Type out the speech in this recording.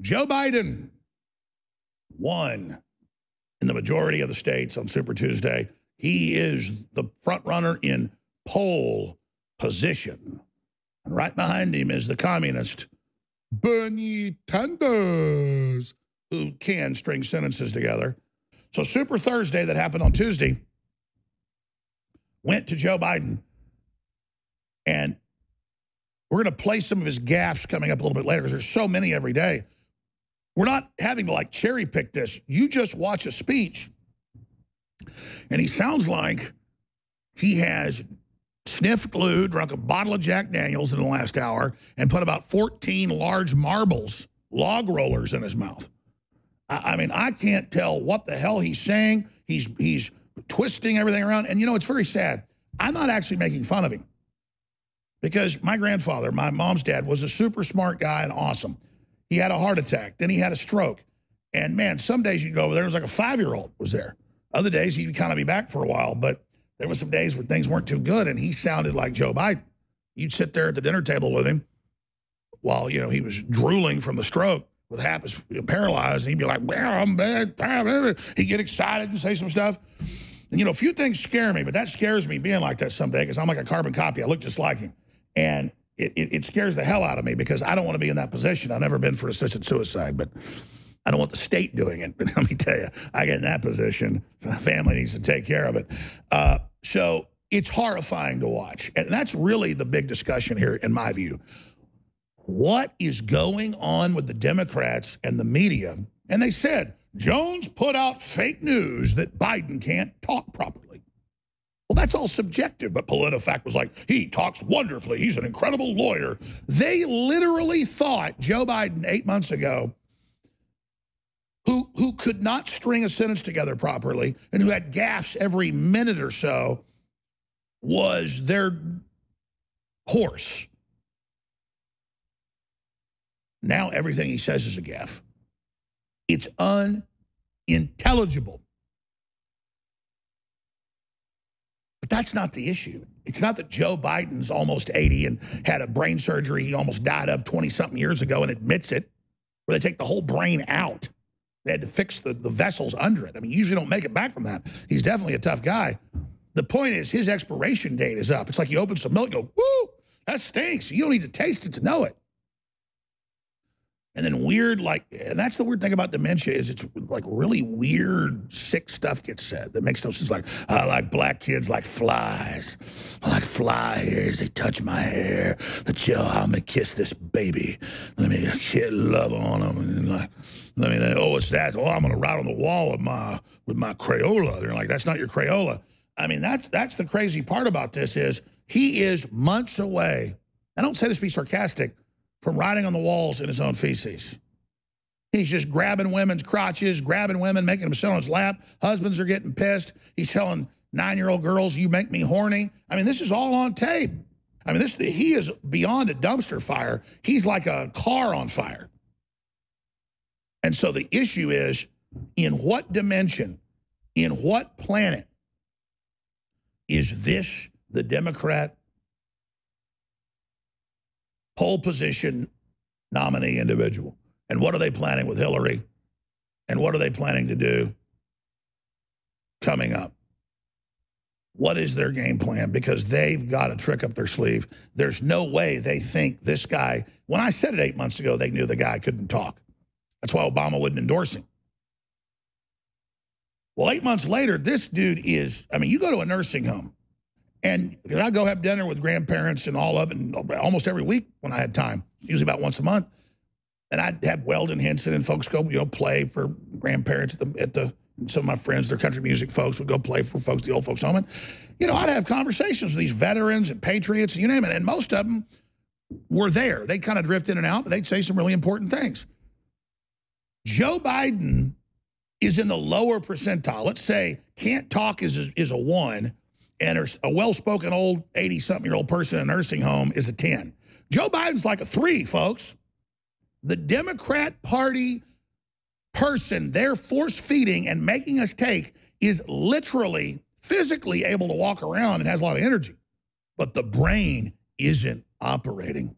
Joe Biden won in the majority of the states on Super Tuesday. He is the front runner in poll position. And right behind him is the communist Bernie Sanders, who can string sentences together. So Super Thursday that happened on Tuesday went to Joe Biden. And we're going to play some of his gaffes coming up a little bit later because there's so many every day. We're not having to like cherry pick this. You just watch a speech and he sounds like he has sniffed glue, drunk a bottle of Jack Daniels in the last hour, and put about 14 large marbles, log rollers in his mouth. I mean, I can't tell what the hell he's saying. He's twisting everything around. And, you know, it's very sad. I'm not actually making fun of him because my grandfather, my mom's dad, was a super smart guy and awesome. He had a heart attack. Then he had a stroke. And, man, some days you'd go over there, it was like a 5-year-old was there. Other days he'd kind of be back for a while. But there were some days where things weren't too good, and he sounded like Joe Biden. You'd sit there at the dinner table with him while, you know, he was drooling from the stroke with half his paralyzed, and he'd be like, well, I'm bad. He'd get excited and say some stuff. And, you know, a few things scare me, but that scares me being like that someday because I'm like a carbon copy. I look just like him. And it scares the hell out of me because I don't want to be in that position. I've never been for assisted suicide, but I don't want the state doing it. But let me tell you, I get in that position. The family needs to take care of it. So it's horrifying to watch. And that's really the big discussion here, in my view. What is going on with the Democrats and the media? And they said, Jones put out fake news that Biden can't talk properly. Well, that's all subjective, but PolitiFact was like, he talks wonderfully. He's an incredible lawyer. They literally thought Joe Biden 8 months ago, who could not string a sentence together properly and who had gaffes every minute or so, was their horse. Now everything he says is a gaffe. It's unintelligible. But that's not the issue. It's not that Joe Biden's almost 80 and had a brain surgery he almost died of 20-something years ago and admits it, where they take the whole brain out. They had to fix the vessels under it. I mean, you usually don't make it back from that. He's definitely a tough guy. The point is his expiration date is up. It's like you open some milk, you go, woo, that stinks. You don't need to taste it to know it. And then weird, like, and that's the weird thing about dementia is it's like really weird, sick stuff gets said that makes no sense. Like, I like black kids like flies. I like fly hairs. They touch my hair. I'm gonna kiss this baby. Let me get love on them. And like, it's that. Oh, I'm gonna write on the wall with my Crayola. They're like, that's not your Crayola. I mean, that's the crazy part about this is he is months away. I don't say this to be sarcastic, from writing on the walls in his own feces. He's just grabbing women's crotches, grabbing women, making them sit on his lap. Husbands are getting pissed. He's telling 9-year-old girls, you make me horny. I mean, this is all on tape. I mean, he is beyond a dumpster fire. He's like a car on fire. And so the issue is, in what dimension, in what planet is this the Democrat pole position nominee individual? And what are they planning with Hillary? And what are they planning to do coming up? What is their game plan? Because they've got a trick up their sleeve. There's no way they think this guy, when I said it 8 months ago, they knew the guy couldn't talk. That's why Obama wouldn't endorse him. Well, 8 months later, this dude is, I mean, you go to a nursing home, and I go have dinner with grandparents and all of it, and almost every week when I had time, usually about once a month. And I'd have Weldon Henson and folks go, you know, play for grandparents at the some of my friends, their country music folks, would go play for folks, the old folks home. And, you know, I'd have conversations with these veterans and patriots, and you name it. And most of them were there. They'd kind of drift in and out, but they'd say some really important things. Joe Biden is in the lower percentile. Let's say can't talk is a 1, and a well-spoken old 80-something-year-old person in a nursing home is a 10. Joe Biden's like a 3, folks. The Democrat Party person they're force-feeding and making us take is literally, physically able to walk around and has a lot of energy. But the brain isn't operating.